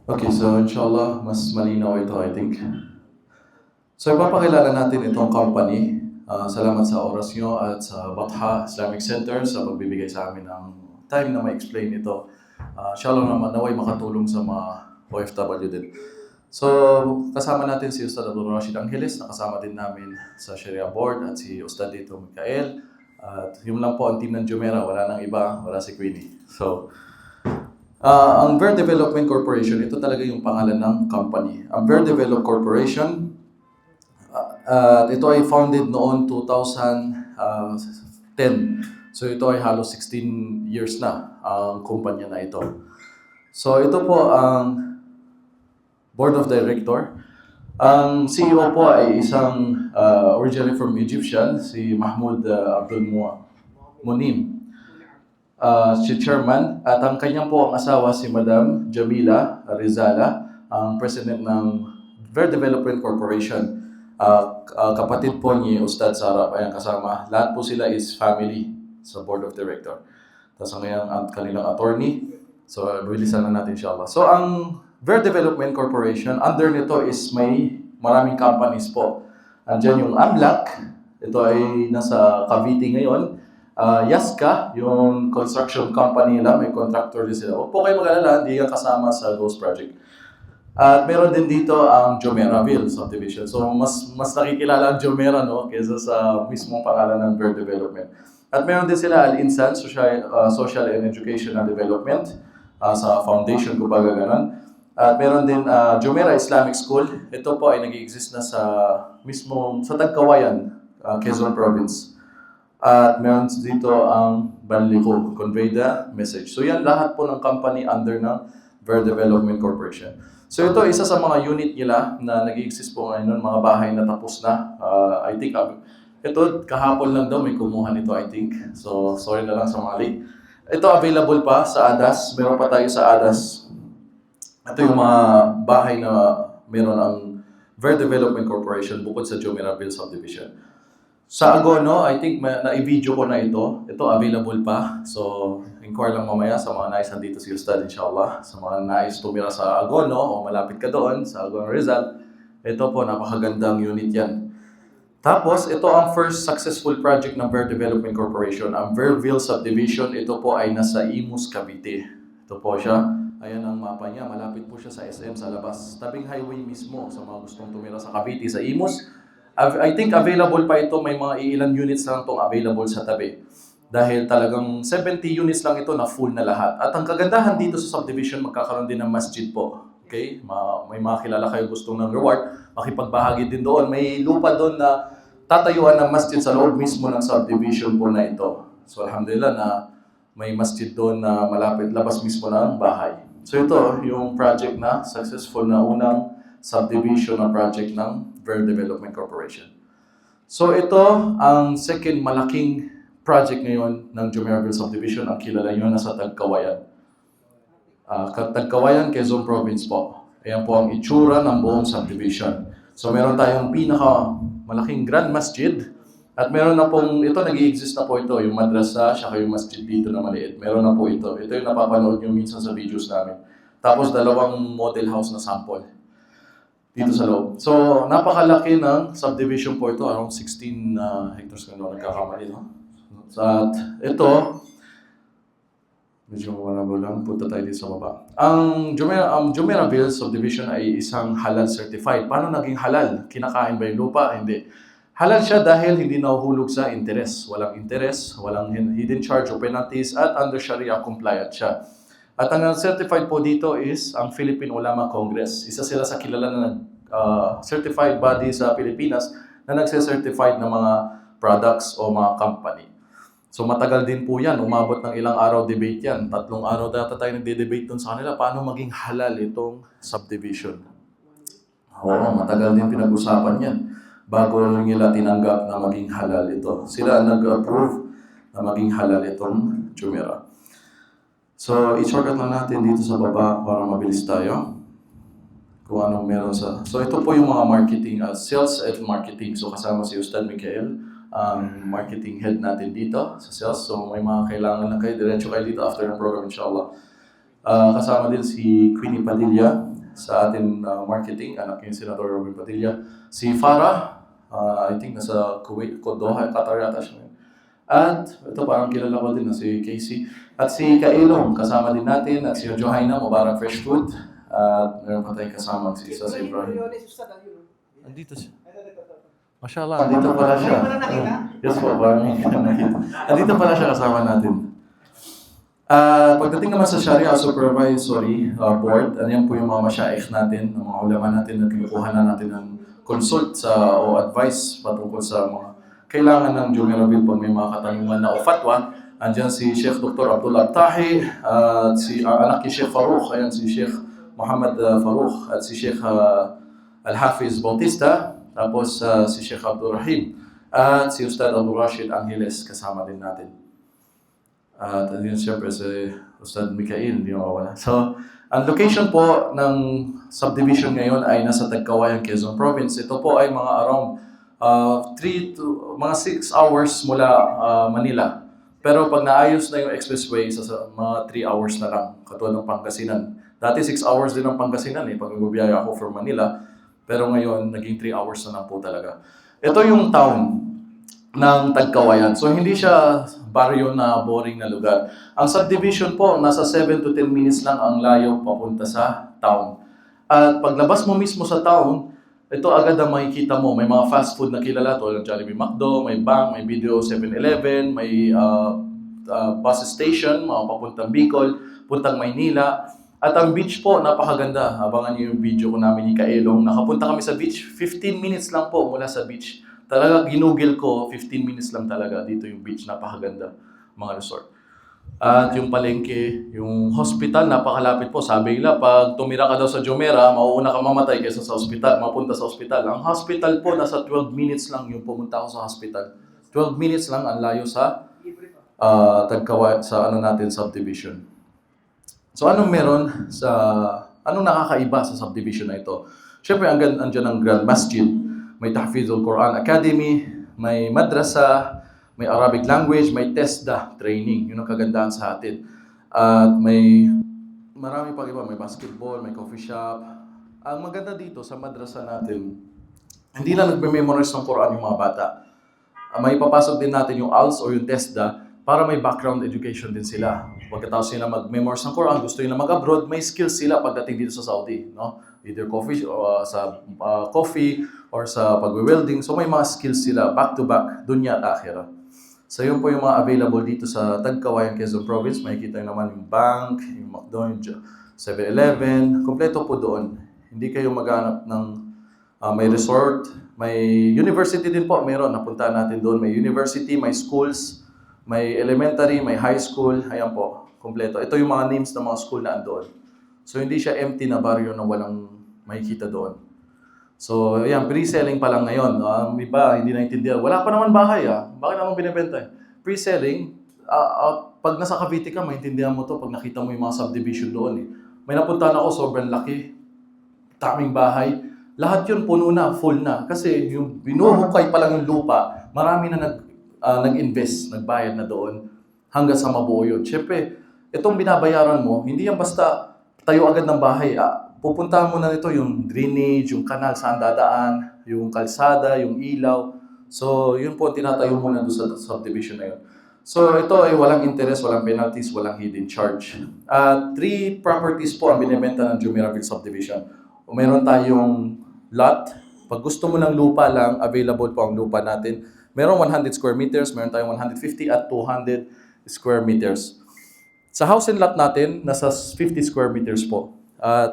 Okay, so inshallah, mas malinaw ito, I think. So ipapakilala natin itong company. Salamat sa oras nyo at sa Batha Islamic Center sa pagbibigay sa amin ng time na ma-explain ito. Inshallah naman naway makatulong sa mga OFW din. So, kasama natin si Ustad Abdul Rashid Angeles, nakasama din namin sa Sharia Board at si Ustad dito Mikael. At yun lang po ang team ng Jumeirah, wala nang iba, wala si Queenie. So, ang Ver Development Corporation, ito talaga yung pangalan ng company. Ang Ver Develop Corporation, ito ay founded noon 2010. So ito ay halos 16 years na ang kumpanya na ito. So ito po ang Board of Director. Ang CEO po ay isang originally from Egyptian, si Mahmoud Abdul Munim. Si Chairman, at ang kanyang po ang asawa si Madam Jamila Rizala, ang President ng Ver Development Corporation. Kapatid po ni Ustad Sarap ay ang kasama. Lahat po sila is family sa Board of Director. Tapos ang kanilang attorney. So, bilisan na natin inshallah. So, ang Ver Development Corporation, under nito is may maraming companies po. Andiyan yung Amlac, ito ay nasa Cavite ngayon. Yaska, yung construction company nila, may contractor din sila. Huwag po kayo mag-alala, hindi yan kasama sa Ghost Project. At meron din dito ang Jumeirahville subdivision. So mas nakikilala ang Jumeirah kaysa sa mismong pangalan ng Ver Development. At meron din sila Al-Insan Social and Educational Development sa foundation ko baga ganun. At meron din Jumeirah Islamic School. Ito po ay nag-exist na sa mismong sa Tagkawayan, Quezon Province. At meron dito ang Banlico, Convey the Message. So yan lahat po ng company under ng Ver Development Corporation. So ito isa sa mga unit nila na nag-exist po ngayon, mga bahay na tapos na. I think ito kahapon lang daw may kumuha nito, I think. So sorry na lang sa mga late. Ito available pa sa ADAS. Meron pa tayo sa ADAS. Ito yung mga bahay na meron ang Ver Development Corporation bukod sa Jumeirahville Subdivision. Sa Agono, I think na-i-video ko na ito. Ito available pa. So, inquire lang mamaya sa mga nais nandito si Ustad, inshallah. Sa mga nais tumira sa Agono o malapit ka doon, sa Agono Rizal, ito po, napakagandang unit yan. Tapos, ito ang first successful project ng Ver Development Corporation. Ang Verville Subdivision, ito po ay nasa Imus, Cavite. Ito po siya. Ayan ang mapa niya. Malapit po siya sa SM sa labas. Tabing highway mismo sa mga gustong tumira sa Cavite, sa Imus. I think available pa ito, may mga ilang units lang itong available sa tabi. Dahil talagang 70 units lang ito na full na lahat. At ang kagandahan dito sa subdivision, magkakaroon din ng masjid po. Okay? May mga kilala kayo gustong ng reward, makipagbahagi din doon. May lupa doon na tatayuan ng masjid sa loob mismo ng subdivision po na ito. So alhamdulillah na may masjid doon na malapit, labas mismo ng bahay. So ito, yung project na successful na unang subdivision na project ng Ver Development Corporation. So ito ang second malaking project ngayon ng Jumeirahville Subdivision. Ang kilala nyo nasa Tagkawayan. Tagkawayan, Quezon Province po. Ayan po ang itsura ng buong subdivision. So meron tayong malaking Grand Masjid. At meron na pong, ito nag-i-exist na po ito, yung madrasa, saka yung masjid dito na maliit. Meron na po ito. Ito yung napapanood nyo minsan sa videos namin. Tapos dalawang model house na sample dito sa loob. So, napakalaki ng subdivision po ito. Around 16 hectares kung nagkakamali. At ito, medyo malabo lang. Punta tayo dito sa baba. Ang Jumeirahville subdivision ay isang halal certified. Paano naging halal? Kinakain ba yung lupa? Hindi. Halal siya dahil hindi nahuhulog sa interest. Walang interest, walang hidden charge o penalties, at under Sharia compliant siya. At ang certified po dito is ang Philippine Ulama Congress. Isa sila sa kilala na certified body sa Pilipinas na nagse-certified ng mga products o mga company. So matagal din po yan. Umabot ng ilang araw debate yan. 3 araw data tayo nagde-debate dun sa kanila. Paano maging halal itong subdivision? Oo, matagal din pinag-usapan yan bago nila tinanggap na maging halal ito. Sila nag-approve na maging halal itong Jumeirah. So, i-shortcut lang natin dito sa baba para mabilis tayo kung anong meron sa... So, ito po yung mga marketing, sales and marketing. So, kasama si Ustad Mikael, ang marketing head natin dito sa sales. So, may mga kailangan lang kayo. Diretso kayo dito after ng program, inshallah. Kasama din si Queenie Padilla, sa atin marketing, anak ni Senator Robin Padilla. Si Farah, I think nasa Kuwait, Doha, Qatar yata siya. At ito parang kilala ko din na si Casey. At si Kailong, kasama din natin. At si Johaina, Mubarak Fresh Food. At meron pa tayong kasama si Sas Ibrahim. Andito siya. Mashallah, andito pala siya. Yes po, parang andito pala siya kasama natin. Pagdating naman sa Sharia Supervisory Board, yan po yung mga masyaikh natin, ang mga ulama natin na kinukuha na natin ng consult o advice patungkol sa mga kailangan ng Jumeirah Bill pag may mga katanungan na o fatwa. Andyan si Sheikh Dr. Abdullah Tahi, si anak ni Sheikh Farouk, ayan si Sheikh Muhammad Farouk, at si Sheikh Al-Hafiz Bautista, tapos si Sheikh Abdul Rahim, at si Ustad Abdul Rashid Angeles kasama din natin. At yun siyempre si Ustad Mikael, hindi mawawala. So, ang location po ng subdivision ngayon ay nasa Tagkawayan, Quezon Province. Ito po ay mga around 6 hours mula Manila. Pero pag naayos na yung expressway, sa mga 3 hours na lang, katulad ng Pangasinan. Dati 6 hours din ang Pangasinan pag nagbibiyahe ako from Manila. Pero ngayon, naging 3 hours na lang po talaga. Ito yung town ng Tagkawayan. So, hindi siya baryo na boring na lugar. Ang subdivision po, nasa 7 to 10 minutes lang ang layo papunta sa town. At paglabas mo mismo sa town, ito agad ang makikita mo. May mga fast food na kilala, tulad ng Jollibee, McDo, may bank, may Video 7-Eleven, may bus station, mga papuntang Bicol, puntang Maynila. At ang beach po, napakaganda. Abangan niyo yung video ko namin ni Kaelong. Nakapunta kami sa beach, 15 minutes lang po mula sa beach. Talaga, ginugil ko, 15 minutes lang talaga. Dito yung beach, napakaganda, mga resort. At yung palengke, yung hospital, napakalapit po. Sabi nila, pag tumira ka daw sa Jumeirah, mauuna ka mamatay kaysa sa hospital, mapunta sa hospital. Ang hospital po, nasa 12 minutes lang yung pumunta ako sa hospital. 12 minutes lang ang layo sa Tagkawayan, sa natin, subdivision. So anong meron sa, anong nakakaiba sa subdivision na ito? Siyempre, andyan ang Grand Masjid, may Tahfizul Quran Academy, may madrasa, may Arabic language, may TESDA training. Yun ang kagandahan sa atin. At may marami pang iba, may basketball, may coffee shop. Ang maganda dito sa madrasa natin, hindi lang nagme-memorize ng Quran yung mga bata. May papasok din natin yung ALS o yung TESDA para may background education din sila. Pagkatapos sila mag-memorize ng Quran, gusto nila mag-abroad, may skills sila pagdating dito sa Saudi. No? Either coffee or sa pag-welding. So may mga skills sila, back-to-back, dunya at akhirah. So yun po yung mga available dito sa Tagkawayan, Quezon Province. Makikita nyo naman yung bank, yung McDonald's, 7-Eleven. Kompleto po doon. Hindi kayo maghanap ng may resort, may university din po. Meron, napunta natin doon. May university, may schools, may elementary, may high school. Ayan po, kompleto. Ito yung mga names ng mga school na andoon. So hindi siya empty na baryo na walang makikita doon. So, ayan, pre-selling pa lang ngayon. Iba, hindi naintindihan. Wala pa naman bahay, Bakit naman binibenta? Pre-selling, pag nasa Cavite ka, maintindihan mo to pag nakita mo yung mga subdivision doon, May napuntahan ako, sobrang laki. Daming bahay. Lahat yun puno na, full na. Kasi yung binuhukay pa lang yung lupa, marami na nag-invest, nagbayad na doon hanggang sa mabuo yun. Siyempre, itong binabayaran mo, hindi yan basta tayo agad ng bahay, pupuntahan mo na nito yung drainage, yung kanal saan dadaan, yung kalsada, yung ilaw. So, yun po tinatayo mo na doon sa subdivision na yun. So, ito ay walang interest, walang penalties, walang hidden charge. 3 properties po ang binibenta ng Jumeirah Subdivision. Meron tayong lot. Pag gusto mo ng lupa lang, available po ang lupa natin. Meron 100 square meters, meron tayong 150 at 200 square meters. Sa house and lot natin, nasa 50 square meters po.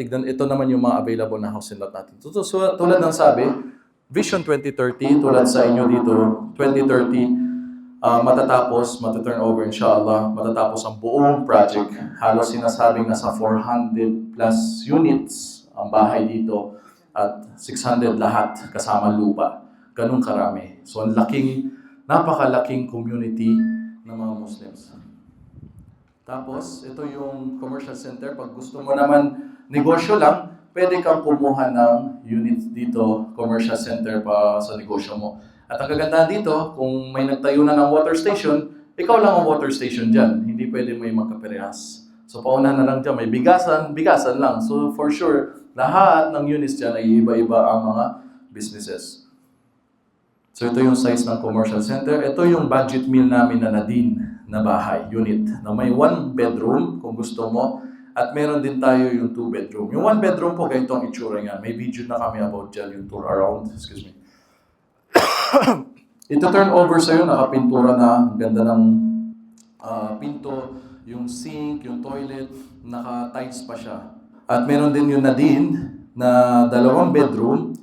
Tignan, ito naman yung mga available na house and lot natin. So, tulad ng sabi, Vision 2030, tulad sa inyo dito, 2030, mataturn over inshallah, matatapos ang buong project. Halos sinasabing nasa 400 plus units ang bahay dito at 600 lahat kasama lupa. Ganun karami. So, ang napakalaking community ng mga Muslims. Tapos, ito yung commercial center. Pag gusto mo naman negosyo lang, pwede kang kumuha ng unit dito, commercial center pa sa negosyo mo. At ang kagandahan dito, kung may nagtayo na ng water station, ikaw lang ang water station dyan. Hindi pwede may magkaparehas. So, paunahan na lang dyan. May bigasan lang. So, for sure, Lahat ng units dyan ay iba-iba ang mga businesses. So ito yung size ng commercial center. Ito yung budget meal namin na Nadine na bahay, unit, na may 1 bedroom kung gusto mo. At meron din tayo yung 2 bedroom. Yung 1 bedroom po, ganito ang itsura niyan. May video na kami about dyan, yung tour around. Excuse me. Ito turn over sa'yo, nakapintura na. Ganda ng pinto, yung sink, yung toilet, naka-tiles pa siya. At meron din yung Nadine na 2 bedroom.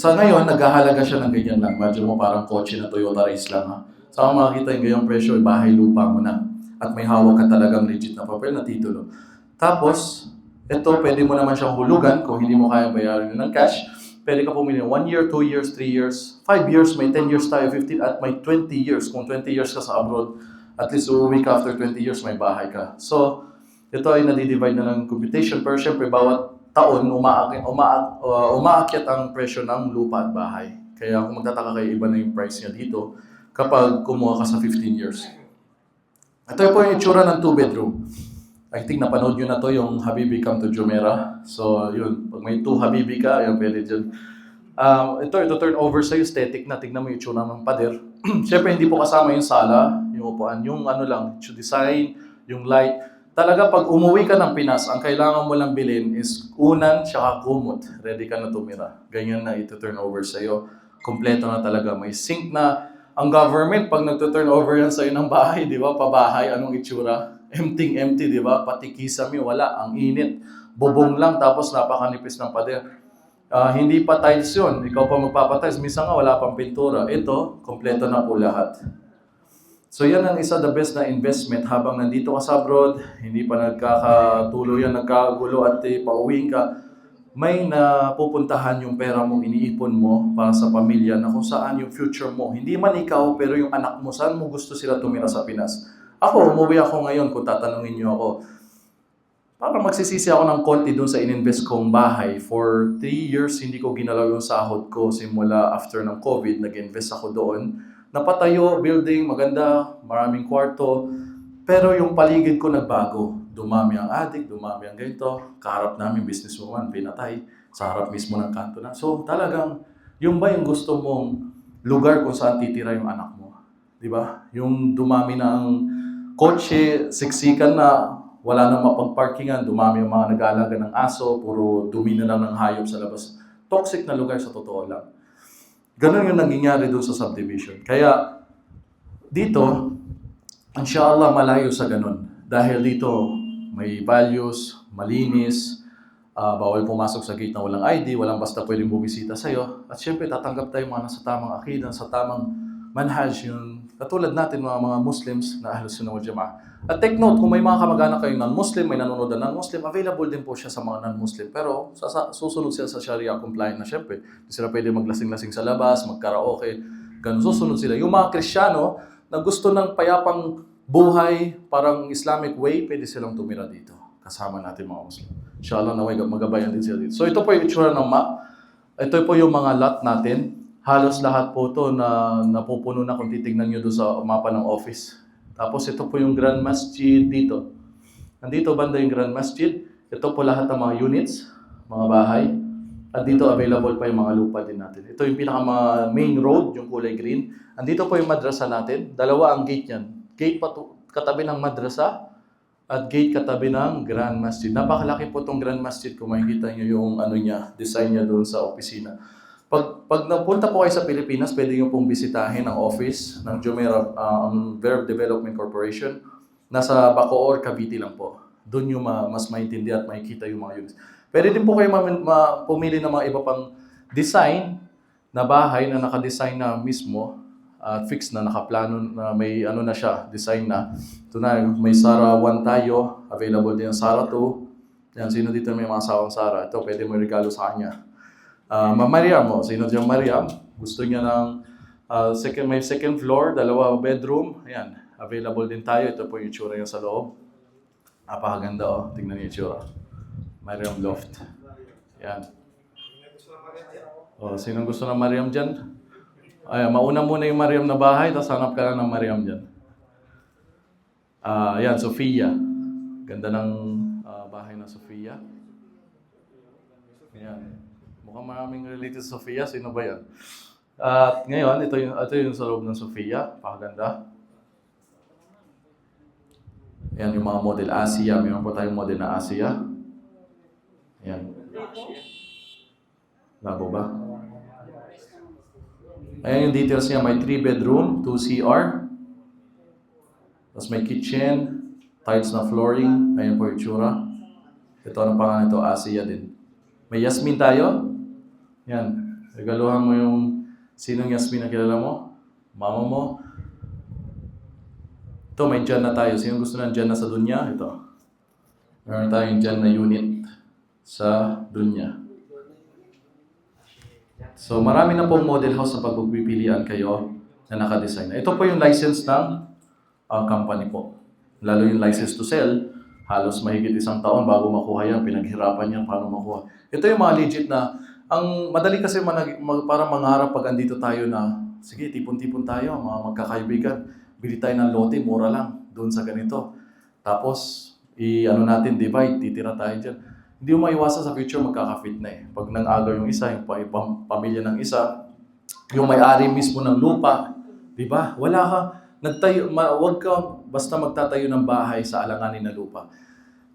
Sa ngayon, naghahalaga siya ng ganyan lang. Imagine mo parang kotse na Toyota Race lang. Ha? Saka makikita yung ganyang presyo, bahay lupa mo na. At may hawak ka talagang legit na papel na titulo. Tapos, ito pwede mo naman siyang hulugan kung hindi mo kaya bayaran yun ng cash. Pwede ka pumili 1 year, 2 years, 3 years, 5 years, may 10 years tayo, 15, at may 20 years. Kung 20 years ka sa abroad, at least uuwi ka after 20 years, may bahay ka. So, ito ay nadidivide na ng computation. Pero syempre, bawat taon, umaakyat ang presyo ng lupa at bahay. Kaya kung magtataka kayo, iba na yung price niya dito kapag kumuha ka sa 15 years. Ito po yung itsura ng 2 bedroom. I think napanood nyo na to yung Habibi Come to Jumeirah. So yun, pag may 2 Habibi ka, yan pwede dyan. Ito turn over sa aesthetic na. Tignan mo yung itsura ng pader. Siyempre hindi po kasama yung sala, yung upuan, yung ano lang, yung design, yung light. Talaga pag umuwi ka ng Pinas, ang kailangan mo lang bilhin is unan tsaka kumot. Ready ka na tumira. Ganyan na ito turn over sa'yo. Kompleto na talaga. May sink na. Ang government, pag nagto-turn over yan sa'yo ng bahay, di ba? Pabahay, anong itsura? Empty, di ba? Pati kisame, wala. Ang init. Bubong lang, tapos napakanipis ng pader. Hindi pa tiles yun. Ikaw pa magpapatiles. Minsan nga, wala pang pintura. Ito, kompleto na po lahat. So yan ang isa the best na investment habang nandito ka sa abroad, hindi pa nagkakatuloy yan, nagkagulo at pauwiin ka, may napupuntahan yung pera mong iniipon mo para sa pamilya na kung saan yung future mo. Hindi man ikaw, pero yung anak mo, saan mo gusto sila tumira sa Pinas. Ako, umuwi ako ngayon kung tatanungin niyo ako. Parang magsisisi ako ng konti doon sa ininvest kong bahay. For 3 years, hindi ko ginalaw yung sahod ko simula after ng COVID, nag-invest ako doon. Napatayo, building, maganda, maraming kwarto. Pero yung paligid ko nagbago. Dumami ang adik, dumami ang ganito. Kaharap namin businesswoman, pinatay. Sa harap mismo ng kanto na. So talagang, yung ba yung gusto mong lugar kung saan titira yung anak mo? Di ba? Yung dumami na ang kotse, siksikan na, wala nang mapag-parkingan, dumami yung mga nag-aalaga ng aso, puro dumi na lang ng hayop sa labas. Toxic na lugar sa totoo lang. Ganun yung nangyayari doon sa subdivision. Kaya dito, inshallah malayo sa ganun. Dahil dito may values, malinis, bawal pumasok sa gate na walang ID, walang basta pwedeng bumisita sa'yo. At syempre tatanggap tayo mga nasa tamang akidah, sa tamang manhaj, yung katulad natin mga Muslims na Ahlus Sunnah wal Jama'ah. At take note, kung may mga kamag-anak kayong non-Muslim, may nanonood na non-Muslim, available din po siya sa mga non-Muslim. Pero susunod sila sa Sharia compliant na syempre. Hindi sila pwede maglasing-lasing sa labas, mag-karaoke, ganun. Susunod sila. Yung mga Kristiyano na gusto ng payapang buhay, parang Islamic way, pwede silang tumira dito. Kasama natin mga Muslim. Inshallah, naway magabayan din sila dito. So ito po yung itsura ng map. Ito po yung mga lot natin. Halos lahat po ito na napupuno na kung titignan nyo doon sa mapa ng office. Tapos ito po yung Grand Masjid dito. Nandito banda yung Grand Masjid. Ito po lahat ng mga units, mga bahay. At dito available pa yung mga lupa din natin. Ito yung pinaka-main road, yung kulay green. Andito po yung madrasa natin. Dalawa ang gate yan. Gate katabi ng madrasa at gate katabi ng Grand Masjid. Napakalaki po itong Grand Masjid kung makikita nyo yung design niya doon sa opisina. Pag napunta po kayo sa Pilipinas, pwede nyo pong bisitahin ang office ng Jumeirah Verb Development Corporation. Nasa Bacoor, Cavite lang po. Doon nyo mas maintindihan at makikita yung mga units. Pwede din po kayo pumili ng mga iba pang design na bahay na nakadesign na mismo at fixed na, nakaplano na may na siya, design na. Ito na, may Sara 1 tayo, available din ang Sara 2. Yan, sino dito may mga asawang Sara? Ito, pwede mo regalo sa kanya. Mariam, sino diyang Mariam? Gusto niya ng may second floor, 2 bedroom. Ayan, available din tayo. Ito po yung itsura niya sa loob. Napakaganda tingnan niyo yung itsura. Mariam Loft. Ayan. Sino gusto ng Mariam dyan? Mauna muna yung Mariam na bahay, tapos hanap ka lang ng Mariam dyan. Ayan, Sofia. Ganda ng bahay na Sofia. Ayan. Mukhang maraming related sa Sofia. Sino ba yan? At ngayon, ito yung sa loob ng Sofia. Pakaganda. Ayan yung mga model Asia. Mayroon po tayong model na Asia. Ayan. Labo ba? Ayan yung details niya. May 3 bedroom, 2 CR. Tapos may kitchen, tiles na flooring. Ayan po yung tsura. Ito, ang pangalan ito? Asia din. May Yasmin tayo. Yan. Regaluhan mo yung sinong Yasmin na kilala mo? Mama mo. Ito, may dyan na tayo. Sino gusto ng dyan na sa dunya? Ito. Meron tayong dyan na unit sa dunya. So, marami na pong model house na pagpipilian kayo na nakadesign. Ito po yung license ng company po. Lalo yung license to sell, halos mahigit 1 taon bago makuha yan. Pinaghirapan yan paano makuha. Ito yung mga legit na, ang madali kasi para mangarap pag andito tayo na, sige, tipon-tipon tayo, mga magkakaibigan. Bili tayo ng lote, mura lang, doon sa ganito. Tapos, natin, divide, titira tayo dyan. Hindi mo maiwasan sa future, magkaka-fit na eh. Pag nang-agaw yung isa, yung pamilya ng isa, yung may-ari mismo ng lupa, di ba? Wala ka, wag ka basta magtatayo ng bahay sa alanganin na lupa.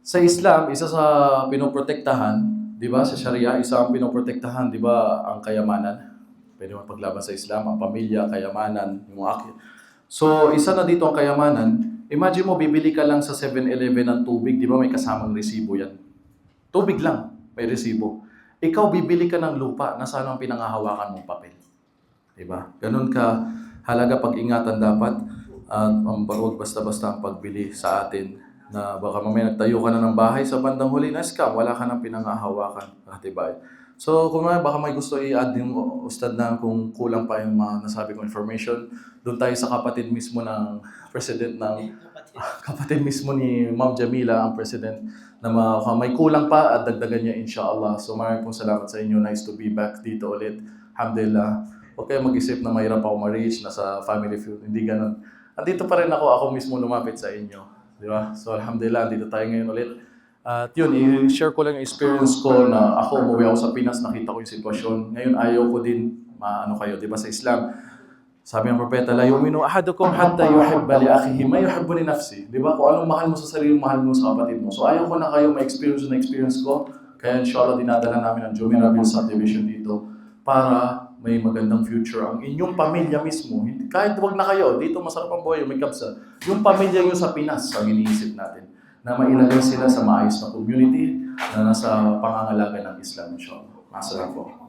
Sa Islam, isa sa pinoprotektahan, di ba? Sa Sharia, isa ang pinoprotektahan, di ba? Ang kayamanan. Pwede mo paglaban sa Islam, ang pamilya, kayamanan, yung akil. So, isa na dito ang kayamanan. Imagine mo, bibili ka lang sa 7-Eleven ng tubig, di ba may kasamang resibo yan? Tubig lang, may resibo. Ikaw, bibili ka ng lupa, nasaan ang pinangahawakan mong papel? Di ba? Ganun ka halaga pag-ingatan dapat at huwag basta-basta ang pagbili sa atin na baka mamaya nagtayo ka na ng bahay sa bandang huli na scam, wala ka nang pinangahawakan. Diba? So, kung baka may gusto i-add yung ustad na kung kulang pa yung mga nasabi kong information, doon tayo sa kapatid mismo ng president ng kapatid mismo ni Ma'am Jamila, ang president, na may kulang pa at dagdagan niya inshallah. So, maraming pong salamat sa inyo. Nice to be back dito ulit. Alhamdulillah. Huwag kayo mag-isip na mahirap ako ma-reach, nasa family feud. Hindi ganun. Andito pa rin ako mismo lumapit sa inyo. Di ba? So, alhamdulillah, andito tayo ngayon ulit. At yun, i-share ko lang yung experience ko na ako, umuwi ako sa Pinas, nakita ko yung sitwasyon. Ngayon, ayaw ko din maano kayo. Di ba sa Islam, sabi ng propeta, la yu'minu ahadukum hatta yuhibba li akhihi ma yuhibbu li nafsi. Di ba? Kung anong mahal mo sa sarili, mahal mo sa kapatid mo. So, ayaw ko na kayo ma-experience na experience ko. Kaya inshallah, dinadala namin ang Jumeirah Subdivision dito para may magandang future ang inyong pamilya mismo. Kahit wag na kayo, dito masarap ang buhay, may kapsa. Yung pamilya nyo sa Pinas, ang iniisip natin, na mailagay sila sa maayos na community na nasa pangangalaga ng Islam, inshallah. Masarap po.